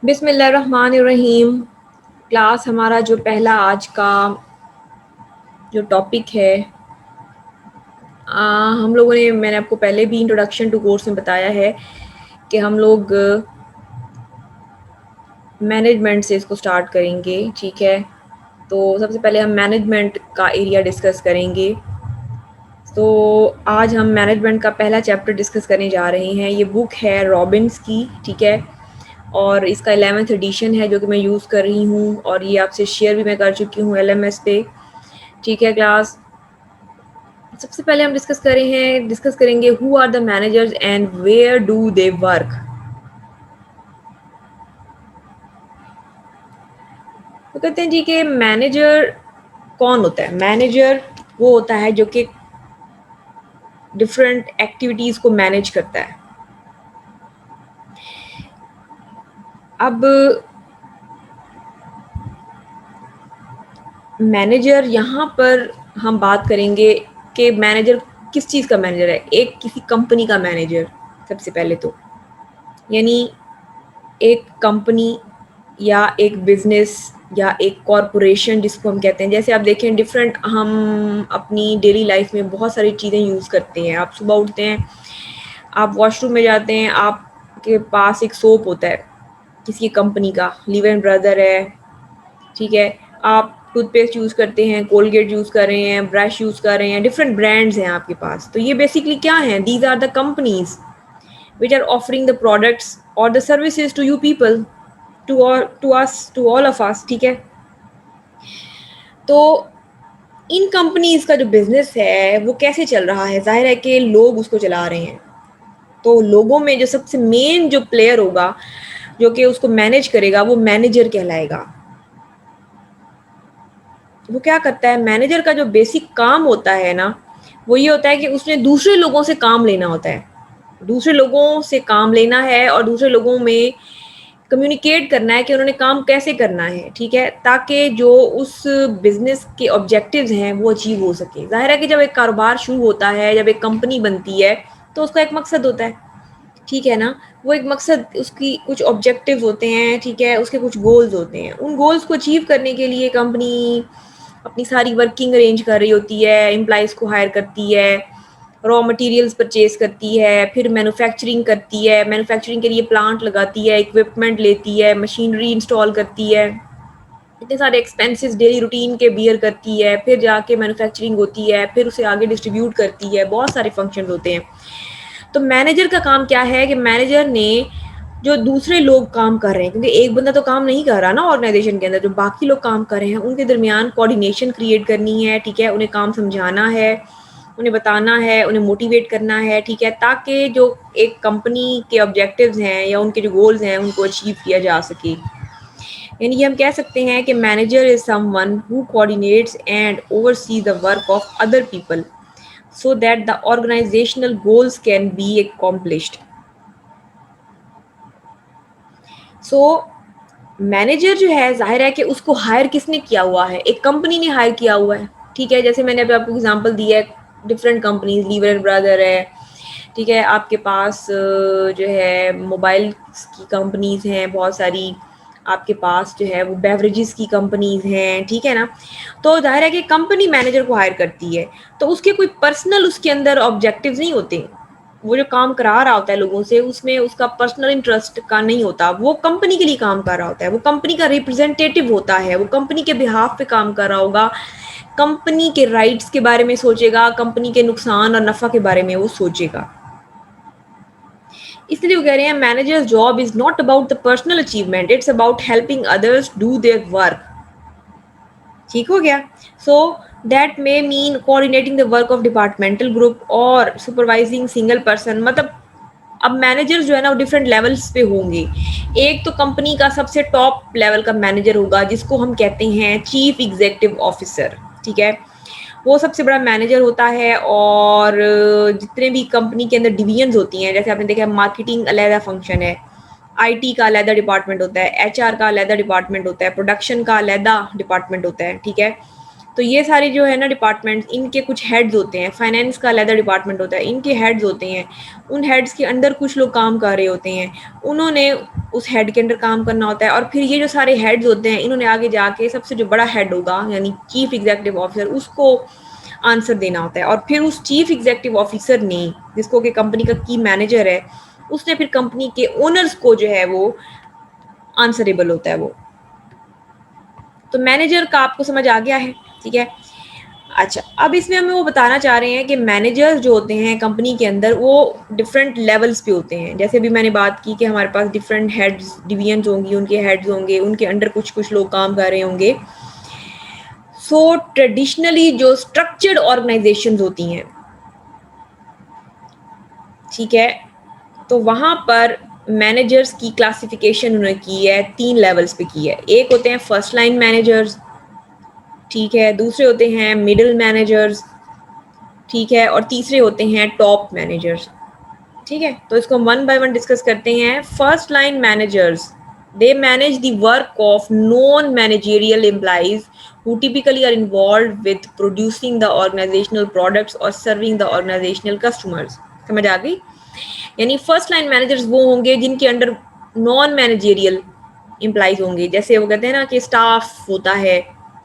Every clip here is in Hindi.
बिस्मिल्लाहिर्रहमानिर्रहीम। क्लास हमारा जो पहला आज का जो टॉपिक है, हम लोगों ने मैंने आपको पहले भी इंट्रोडक्शन टू कोर्स में बताया है कि हम लोग मैनेजमेंट से इसको स्टार्ट करेंगे। ठीक है, तो सबसे पहले हम मैनेजमेंट का एरिया डिस्कस करेंगे। तो आज हम मैनेजमेंट का पहला चैप्टर डिस्कस करने जा रहे हैं। ये बुक है रॉबिन्स की, ठीक है, और इसका 11th एडिशन है जो कि मैं यूज़ कर रही हूँ, और ये आपसे शेयर भी मैं कर चुकी हूँ LMS पे। ठीक है क्लास, सबसे पहले हम डिस्कस करेंगे who are the managers and where do they work. तो कहते हैं जी कि मैनेजर कौन होता है। मैनेजर वो होता है जो कि डिफरेंट एक्टिविटीज़ को मैनेज करता है। अब मैनेजर यहाँ पर हम बात करेंगे कि मैनेजर किस चीज़ का मैनेजर है। एक किसी कंपनी का मैनेजर सबसे पहले तो, यानी एक कंपनी या एक बिजनेस या एक कॉरपोरेशन जिसको हम कहते हैं। जैसे आप देखें डिफरेंट, हम अपनी डेली लाइफ में बहुत सारी चीज़ें यूज़ करते हैं। आप सुबह उठते हैं, आप वॉशरूम में जाते हैं, आपके पास एक सोप होता है किसी कंपनी का, लीवन ब्रदर है, ठीक है। आप टूथपेस्ट यूज़ करते हैं, कोलगेट यूज़ कर रहे हैं, ब्रश यूज़ कर रहे हैं, डिफरेंट ब्रांड्स हैं आपके पास। तो ये बेसिकली क्या हैं? These are the companies which are offering the products or the services to you people, to all of us। ठीक है, तो इन कंपनीज का जो बिजनेस है वो कैसे चल रहा है? जाहिर है कि लोग उसको चला रहे हैं। तो लोगों में जो सबसे मेन जो प्लेयर होगा जो कि उसको मैनेज करेगा वो मैनेजर कहलाएगा। वो क्या करता है? मैनेजर का जो बेसिक काम होता है ना, वो ये होता है कि उसने दूसरे लोगों से काम लेना होता है। दूसरे लोगों से काम लेना है और दूसरे लोगों में कम्युनिकेट करना है कि उन्होंने काम कैसे करना है, ठीक है, ताकि जो उस बिजनेस के ऑब्जेक्टिव्स हैं वो अचीव हो सके। जाहिर है कि जब एक कारोबार शुरू होता है, जब एक कंपनी बनती है, तो उसका एक मकसद होता है, ठीक है ना। वो एक मकसद, उसकी कुछ ऑब्जेक्टिव होते हैं, ठीक है, उसके कुछ गोल्स होते हैं। उन गोल्स को अचीव करने के लिए कंपनी अपनी सारी वर्किंग अरेंज कर रही होती है, एम्प्लॉइज़ को हायर करती है, रॉ मटेरियल्स परचेज करती है, फिर मैन्युफैक्चरिंग करती है, मैन्युफैक्चरिंग के लिए प्लांट लगाती है, इक्विपमेंट लेती है, मशीनरी इंस्टॉल करती है, इतने सारे एक्सपेंसेस डेली रूटीन के बियर करती है, फिर जाके मैन्युफैक्चरिंग होती है, फिर उसे आगे डिस्ट्रीब्यूट करती है। बहुत सारे फंक्शंस होते हैं। तो मैनेजर का काम क्या है कि मैनेजर ने जो दूसरे लोग काम कर रहे हैं, क्योंकि एक बंदा तो काम नहीं कर रहा ना ऑर्गेनाइजेशन के अंदर, जो बाकी लोग काम कर रहे हैं उनके दरमियान कोऑर्डिनेशन क्रिएट करनी है, ठीक है, उन्हें काम समझाना है, उन्हें बताना है, उन्हें मोटिवेट करना है, ठीक है, ताकि जो एक कंपनी के ऑब्जेक्टिव्स हैं या उनके जो गोल्स हैं उनको अचीव किया जा सके। यानी कि हम कह सकते हैं कि manager is someone who coordinates and oversee the work of other people so that the organizational goals can be accomplished। so manager जो है, जाहिर है कि उसको हायर किसने किया हुआ है? एक कंपनी ने हायर किया हुआ है, ठीक है। जैसे मैंने अभी आपको एग्जांपल दिया है, different companies, lever and brother है, ठीक है, आपके पास जो है मोबाइल की कंपनीज हैं बहुत सारी, आपके पास जो है वो बेवरेजेस की कंपनीज हैं, ठीक है ना। तो जाहिर है कि कंपनी मैनेजर को हायर करती है, तो उसके कोई पर्सनल उसके अंदर ऑब्जेक्टिव्स नहीं होते। वो जो काम करा रहा होता है लोगों से, उसमें उसका पर्सनल इंटरेस्ट का नहीं होता। वो कंपनी के लिए काम कर रहा होता है, वो कंपनी का रिप्रेजेंटेटिव होता है, वो कंपनी के बिहाफ पे काम कर रहा होगा, कंपनी के राइट्स के बारे में सोचेगा, कंपनी के नुकसान और नफ़ा के बारे में वो सोचेगा। इसलिए वो कह रहे हैं managers job is not about the personal achievement, it's about helping others do their work. ठीक हो गया। So that may mean coordinating the work of departmental group और सुपरवाइजिंग सिंगल पर्सन। मतलब अब मैनेजर्स जो है ना वो डिफरेंट लेवल्स पे होंगे। एक तो कंपनी का सबसे टॉप लेवल का मैनेजर होगा जिसको हम कहते हैं चीफ एग्जीक्यूटिव ऑफिसर, ठीक है। वो सबसे बड़ा मैनेजर होता है, और जितने भी कंपनी के अंदर डिवीजन्स होती हैं, जैसे आपने देखा है मार्केटिंग अलहदा फंक्शन है, आईटी का अलहदा डिपार्टमेंट होता है, एचआर का अलहदा डिपार्टमेंट होता है, प्रोडक्शन का अलहदा डिपार्टमेंट होता है, ठीक है। तो ये सारी जो है ना डिपार्टमेंट्स, इनके कुछ हेड्स होते हैं। फाइनेंस का अलग डिपार्टमेंट होता है, इनके हेड्स होते हैं। उन हेड्स के अंडर कुछ लोग काम कर रहे होते हैं, उन्होंने उस हेड के अंडर काम करना होता है। और फिर ये जो सारे हेड्स होते हैं, इन्होंने आगे जाके सबसे जो बड़ा हेड होगा यानी चीफ एग्जीक्यूटिव ऑफिसर, उसको आंसर देना होता है। और फिर उस चीफ एग्जीक्यूटिव ऑफिसर ने, जिसको कि कंपनी का की मैनेजर है, उसने फिर कंपनी के ओनर्स को जो है वो आंसरेबल होता है वो। तो मैनेजर का आपको समझ आ गया है, ठीक है। अच्छा, अब इसमें हमें वो बताना चाह रहे हैं कि मैनेजर्स जो होते हैं कंपनी के अंदर, वो डिफरेंट लेवल्स पे होते हैं। जैसे अभी मैंने बात की कि हमारे पास डिफरेंट हेड्स, डिवीजन्स होंगी, उनके हेड्स होंगे, उनके अंडर कुछ कुछ लोग काम कर रहे होंगे। सो ट्रेडिशनली जो स्ट्रक्चर्ड ऑर्गेनाइजेशंस होती हैं, ठीक है, तो वहाँ पर मैनेजर्स की क्लासिफिकेशन उन्होंने की है, 3 लेवल्स पे की है। एक होते हैं फर्स्ट लाइन मैनेजर्स, ठीक है, दूसरे होते हैं मिडिल मैनेजर्स, ठीक है, और तीसरे होते हैं टॉप मैनेजर्स, ठीक है। तो इसको हम वन बाय वन डिस्कस करते हैं। First line managers, they manage the work of non managerial employees who typically are involved with producing the organizational products or serving the organizational customers। समझ आ गई? यानी फर्स्ट लाइन मैनेजर्स वो होंगे जिनके अंडर नॉन मैनेजेरियल एम्प्लॉइज होंगे। जैसे वो कहते हैं ना कि स्टाफ होता है,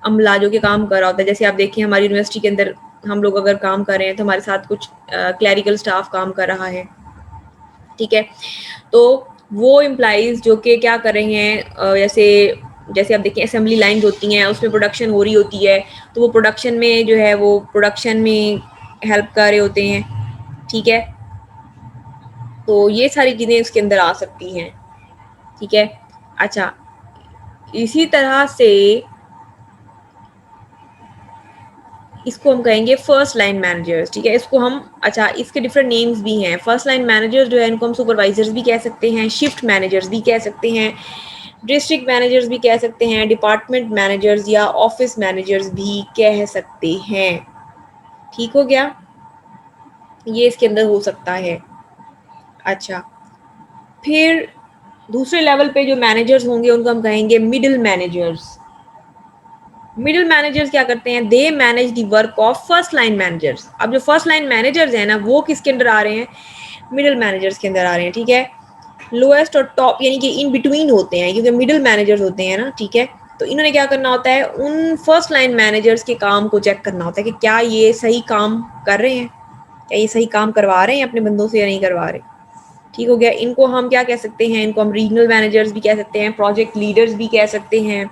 अमला जो कि काम कर रहा होता है। जैसे आप देखिए हमारी यूनिवर्सिटी के अंदर हम लोग अगर काम कर रहे हैं तो हमारे साथ कुछ क्लैरिकल स्टाफ काम कर रहा है, ठीक है। तो वो एम्प्लॉइज जो कि क्या कर रहे हैं, जैसे जैसे आप देखिए असेंबली लाइन्स होती हैं, उसमें प्रोडक्शन हो रही होती है, तो वो प्रोडक्शन में जो है वो प्रोडक्शन में हेल्प कर रहे होते हैं, ठीक है। तो ये सारी चीज़ें इसके अंदर आ सकती हैं, ठीक है। अच्छा, इसी तरह से इसको हम कहेंगे फर्स्ट लाइन मैनेजर्स, ठीक है। इसको हम, अच्छा, इसके डिफरेंट नेम्स भी हैं। फर्स्ट लाइन मैनेजर्स जो है इनको हम सुपरवाइजर्स भी कह सकते हैं, शिफ्ट मैनेजर्स भी कह सकते हैं, डिस्ट्रिक्ट मैनेजर्स भी कह सकते हैं, डिपार्टमेंट मैनेजर्स या ऑफिस मैनेजर्स भी कह सकते हैं, ठीक हो गया। ये इसके अंदर हो सकता है। अच्छा, फिर दूसरे लेवल पे जो मैनेजर्स होंगे उनको हम कहेंगे मिडिल मैनेजर्स। मिडिल मैनेजर्स क्या करते हैं, they manage the work of first line managers. अब जो फर्स्ट लाइन मैनेजर्स हैं ना, वो किसके अंदर आ रहे हैं, मिडिल मैनेजर्स के अंदर आ रहे हैं, ठीक है। लोएस्ट और टॉप यानी कि इन बिटवीन होते हैं, क्योंकि मिडिल मैनेजर्स होते हैं ना, ठीक है। तो इन्होंने क्या करना होता है, उन फर्स्ट लाइन मैनेजर्स के काम को चेक करना होता है कि क्या ये सही काम कर रहे हैं, क्या ये सही काम करवा रहे हैं अपने बंदों से या नहीं करवा रहे, ठीक हो गया। इनको हम क्या कह सकते हैं, इनको हम रीजनल मैनेजर्स भी कह सकते हैं, प्रोजेक्ट लीडर्स भी कह सकते हैं,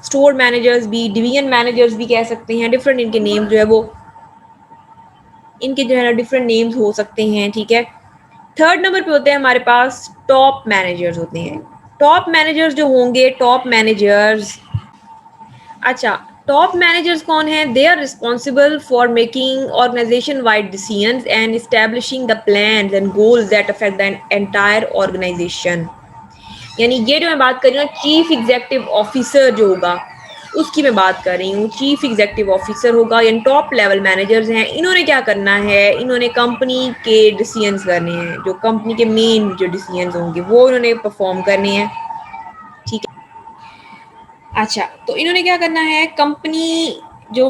स्टोर मैनेजर्स भी, डिवीजन मैनेजर्स भी कह सकते हैं। डिफरेंट इनके नेम जो है वो, इनके जो है ना डिफरेंट नेम्स हो सकते हैं, ठीक है। थर्ड नंबर पे होते हैं हमारे पास टॉप मैनेजर्स होते हैं। टॉप मैनेजर्स जो होंगे, टॉप मैनेजर्स, अच्छा, टॉप मैनेजर्स कौन है, they are responsible for making organization wide decisions and establishing the plans and goals that affect the entire organization. यानी ये जो मैं बात कर रही हूँ चीफ एग्जीक्यूटिव ऑफिसर जो होगा, उसकी मैं बात कर रही हूँ। चीफ एग्जीक्यूटिव ऑफिसर होगा, यानी टॉप लेवल मैनेजर्स हैं। इन्होंने क्या करना है, इन्होंने कंपनी के डिसीजंस करने हैं, जो कंपनी के मेन जो डिसीजंस होंगे वो इन्होंने परफॉर्म करने हैं, ठीक है। अच्छा, तो इन्होंने क्या करना है, कंपनी जो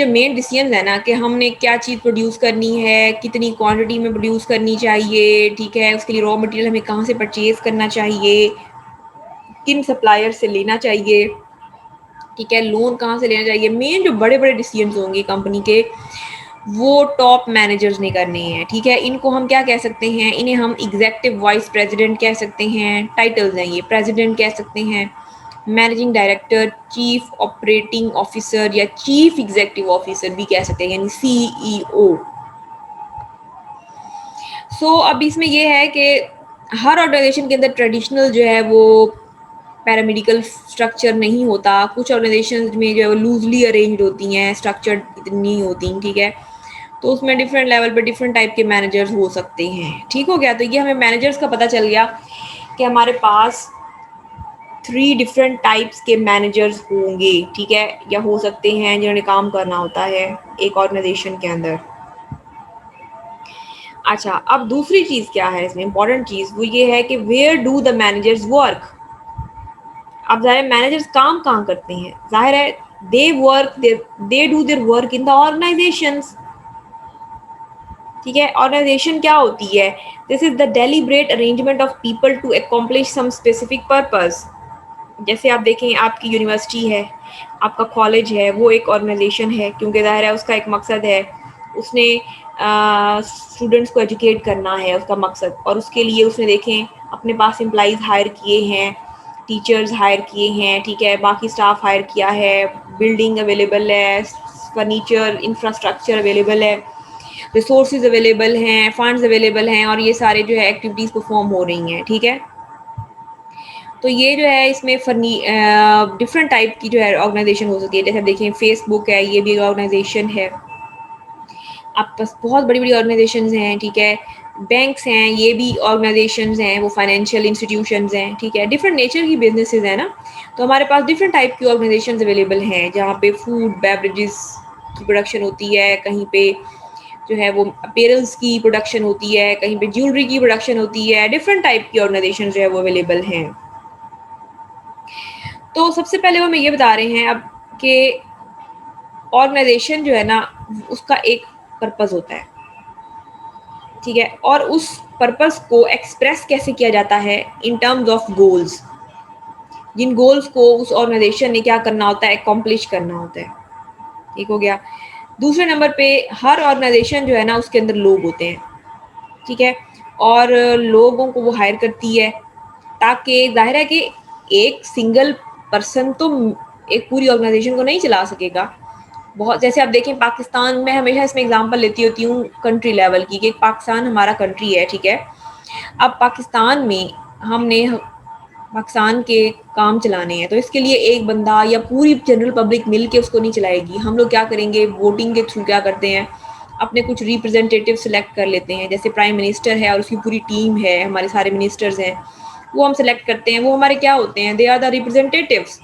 मेन डिसीजंस है ना कि हमने क्या चीज़ प्रोड्यूस करनी है, कितनी क्वांटिटी में प्रोड्यूस करनी चाहिए, ठीक है, उसके लिए रॉ मटेरियल हमें कहाँ से परचेज करना चाहिए, किन सप्लायर से लेना चाहिए, ठीक है, लोन कहाँ से लेना चाहिए, मेन जो बड़े बड़े डिसीजंस होंगे कंपनी के, वो टॉप मैनेजर्स ने करने हैं, ठीक है। इनको हम क्या कह सकते हैं, इन्हें हम एग्जीक्यूटिव वाइस प्रेसिडेंट कह सकते हैं, टाइटल्स हैं ये, प्रेसिडेंट कह सकते हैं, managing director, chief operating officer या चीफ एग्जीक्यूटिव ऑफिसर भी कह सकते हैं, यानी सीईओ। सो अब इसमें ये है कि हर ऑर्गेनाइजेशन के अंदर ट्रेडिशनल जो है वो पैरामेडिकल स्ट्रक्चर नहीं होता। कुछ ऑर्गेनाइजेशन में जो है वो लूजली अरेंज्ड होती हैं, स्ट्रक्चर्ड इतनी नहीं होती, ठीक है। तो उसमें डिफरेंट लेवल पे डिफरेंट टाइप के मैनेजर्स हो सकते हैं, ठीक हो गया। तो ये हमें मैनेजर्स का पता चल गया कि हमारे पास 3 डिफरेंट टाइप्स के मैनेजर्स होंगे, ठीक है, या हो सकते हैं जिन्होंने काम करना होता है एक ऑर्गेनाइजेशन के अंदर। अच्छा, अब दूसरी चीज़ क्या है इसमें इंपॉर्टेंट चीज़, वो ये है कि where do the managers work. अब ज़ाहिर है मैनेजर्स काम कहाँ करते हैं, ज़ाहिर है they do their work in the organizations. ठीक है, ऑर्गेनाइजेशन क्या होती है? This is the deliberate arrangement of people to accomplish some specific purpose. जैसे आप देखें, आपकी यूनिवर्सिटी है, आपका कॉलेज है, वो एक ऑर्गेनाइजेशन है, क्योंकि ज़ाहिर है उसका एक मकसद है, उसने स्टूडेंट्स को एजुकेट करना है उसका मकसद, और उसके लिए उसने देखें अपने पास एम्प्लॉइज़ हायर किए हैं, टीचर्स हायर किए हैं, ठीक है, बाकी स्टाफ हायर किया है, बिल्डिंग अवेलेबल है, फर्नीचर इंफ्रास्ट्रक्चर अवेलेबल है, रिसोर्सेज अवेलेबल हैं, फंड्स अवेलेबल हैं, और ये सारे जो है एक्टिविटीज़ परफॉर्म हो रही हैं। ठीक है, तो ये जो है इसमें डिफरेंट टाइप की जो है ऑर्गेनाइजेशन हो सकती है। जैसे देखें फेसबुक है, ये भी एक ऑर्गेनाइजेशन है। आप पास बहुत बड़ी बड़ी ऑर्गेनाइजेशंस हैं, ठीक है, बैंक्स हैं, ये भी ऑर्गेनाइजेशंस हैं, वो फाइनेंशियल इंस्टीट्यूशंस हैं, ठीक है, डिफरेंट नेचर की बिजनेसेस हैं ना। तो हमारे पास डिफरेंट टाइप की ऑर्गेनाइजेशंस अवेलेबल हैं, जहाँ पे फूड बेवरेजेस की प्रोडक्शन होती है, कहीं पे जो है वो अपीयरेंस की प्रोडक्शन होती है, कहीं पे ज्वेलरी की प्रोडक्शन होती है, डिफरेंट टाइप की ऑर्गेनाइजेशन जो है वो अवेलेबल हैं। तो सबसे पहले वो हमें ये बता रहे हैं अब कि ऑर्गेनाइजेशन जो है ना, उसका एक पर्पस होता है, ठीक है, और उस पर्पस को एक्सप्रेस कैसे किया जाता है इन टर्म्स ऑफ गोल्स, जिन गोल्स को उस ऑर्गेनाइजेशन ने क्या करना होता है, अकॉम्प्लिश करना होता है। ठीक हो गया। दूसरे नंबर पे हर ऑर्गेनाइजेशन जो है ना उसके अंदर लोग होते हैं, ठीक है, और लोगों को वो हायर करती है, ताकि जाहिर है कि एक सिंगल पर्सन तो एक पूरी ऑर्गेनाइजेशन को नहीं चला सकेगा। बहुत जैसे आप देखें पाकिस्तान में, हमेशा इसमें एग्जांपल लेती होती हूँ कंट्री लेवल की, कि पाकिस्तान हमारा कंट्री है, ठीक है, अब पाकिस्तान में हमने पाकिस्तान के काम चलाने हैं, तो इसके लिए एक बंदा या पूरी जनरल पब्लिक मिल के उसको नहीं चलाएगी। हम लोग क्या करेंगे, वोटिंग के थ्रू क्या करते हैं, अपने कुछ रिप्रेजेंटेटिव सेलेक्ट कर लेते हैं, जैसे प्राइम मिनिस्टर है और उसकी पूरी टीम है, हमारे सारे मिनिस्टर्स हैं, वो हम सेलेक्ट करते हैं, वो हमारे क्या होते हैं, दे आर द रिप्रेजेंटेटिव्स।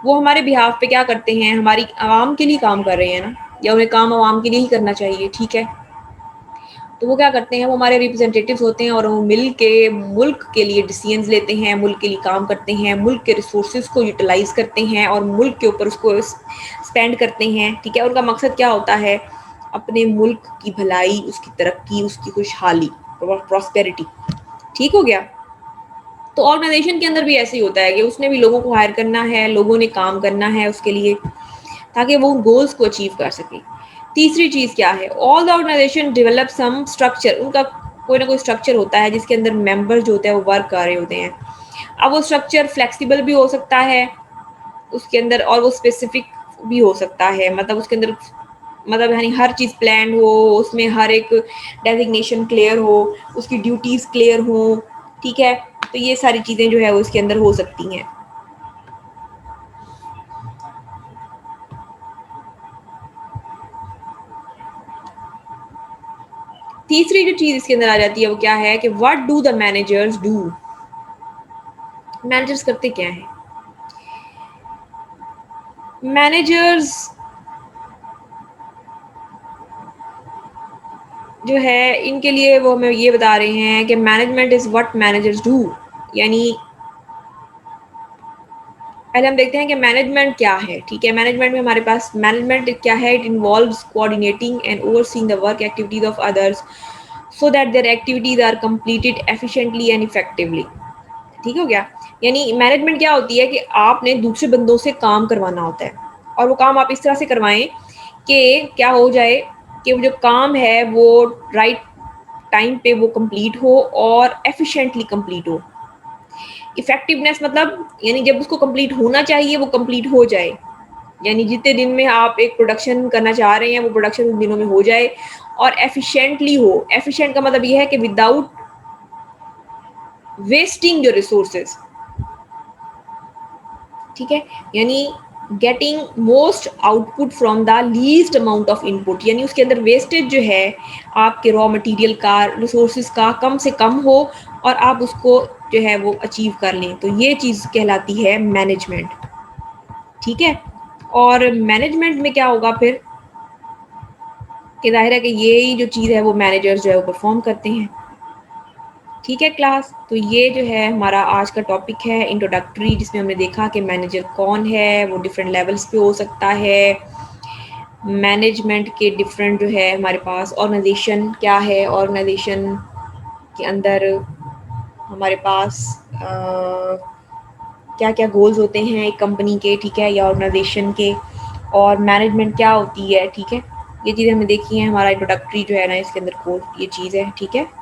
वो हमारे बिहाफ पे क्या करते हैं, हमारी आवाम के लिए काम कर रहे हैं ना, या उन्हें काम आवाम के लिए ही करना चाहिए, ठीक है। तो वो क्या करते हैं, वो हमारे रिप्रेजेंटेटिव्स होते हैं, और वो मिल के मुल्क के लिए डिसीजंस लेते हैं, मुल्क के लिए काम करते हैं, मुल्क के रिसोर्सेज को यूटिलाइज करते हैं, और मुल्क के ऊपर उसको स्पेंड करते हैं, ठीक है। उनका मकसद क्या होता है, अपने मुल्क की भलाई, उसकी तरक्की, उसकी खुशहाली, प्रॉस्पेरिटी। ठीक हो गया। तो ऑर्गेनाइजेशन के अंदर भी ऐसे ही होता है कि उसने भी लोगों को हायर करना है, लोगों ने काम करना है उसके लिए, ताकि वो उन गोल्स को अचीव कर सके। तीसरी चीज़ क्या है, all the organization develop some structure, उनका कोई ना कोई स्ट्रक्चर होता है जिसके अंदर मेंबर जो होते हैं वो वर्क कर रहे होते हैं। अब वो स्ट्रक्चर फ्लेक्सिबल भी हो सकता है उसके अंदर, और वो स्पेसिफिक भी हो सकता है, मतलब उसके अंदर मतलब यानी हर चीज़ प्लान हो, उसमें हर एक डेजिग्नेशन क्लियर हो, उसकी ड्यूटीज़ क्लियर हो, ठीक है। तो ये सारी चीज़ें जो है वो इसके अंदर हो सकती हैं। तीसरी जो चीज़ इसके अंदर आ जाती है वो क्या है, कि what do the managers do, managers करते क्या हैं। मैनेजर्स जो है इनके लिए वो हमें ये बता रहे हैं कि management is what managers do, यानी पहले हम देखते हैं कि मैनेजमेंट क्या है, ठीक है। मैनेजमेंट में हमारे पास मैनेजमेंट क्या है, it involves coordinating and overseeing the work activities of others so that their activities are completed efficiently and effectively. ठीक हो गया। यानी मैनेजमेंट क्या होती है, कि आपने दूसरे बंदों से काम करवाना होता है, और वो काम आप इस तरह से करवाएं कि क्या हो जाए, कि वो जो काम है वो राइट टाइम पे वो कंप्लीट हो और एफिशिएंटली कंप्लीट हो। इफेक्टिवनेस मतलब यानी जब उसको कंप्लीट होना चाहिए वो कंप्लीट हो जाए, यानी जितने दिन में आप एक प्रोडक्शन करना चाह रहे हैं वो प्रोडक्शन उन दिनों में हो जाए, और एफिशिएंटली हो। एफिशिएंट का मतलब ये है कि विदाउट वेस्टिंग योर रिसोर्सेज, ठीक है, यानी getting most output from the least amount of input, यानी उसके अंदर वेस्टेज जो है आपके रॉ मटेरियल का, रिसोर्सेज का कम से कम हो, और आप उसको जो है वो अचीव कर लें। तो ये चीज़ कहलाती है मैनेजमेंट, ठीक है। और मैनेजमेंट में क्या होगा फिर, कि जाहिर है कि यही जो चीज़ है वो मैनेजर्स जो है वो परफॉर्म करते हैं। ठीक है क्लास, तो ये जो है हमारा आज का टॉपिक है इंट्रोडक्टरी, जिसमें हमने देखा कि मैनेजर कौन है, वो डिफरेंट लेवल्स पे हो सकता है। मैनेजमेंट के डिफरेंट जो है हमारे पास ऑर्गेनाइजेशन क्या है, ऑर्गेनाइजेशन के अंदर हमारे पास क्या-क्या गोल्स होते हैं एक कंपनी के, ठीक है, या ऑर्गेनाइजेशन के, और मैनेजमेंट क्या होती है, ठीक है। ये चीज़ें हमने देखी हैं, हमारा इंट्रोडक्टरी जो है ना इसके अंदर कोर्स ये चीज़ है, ठीक है।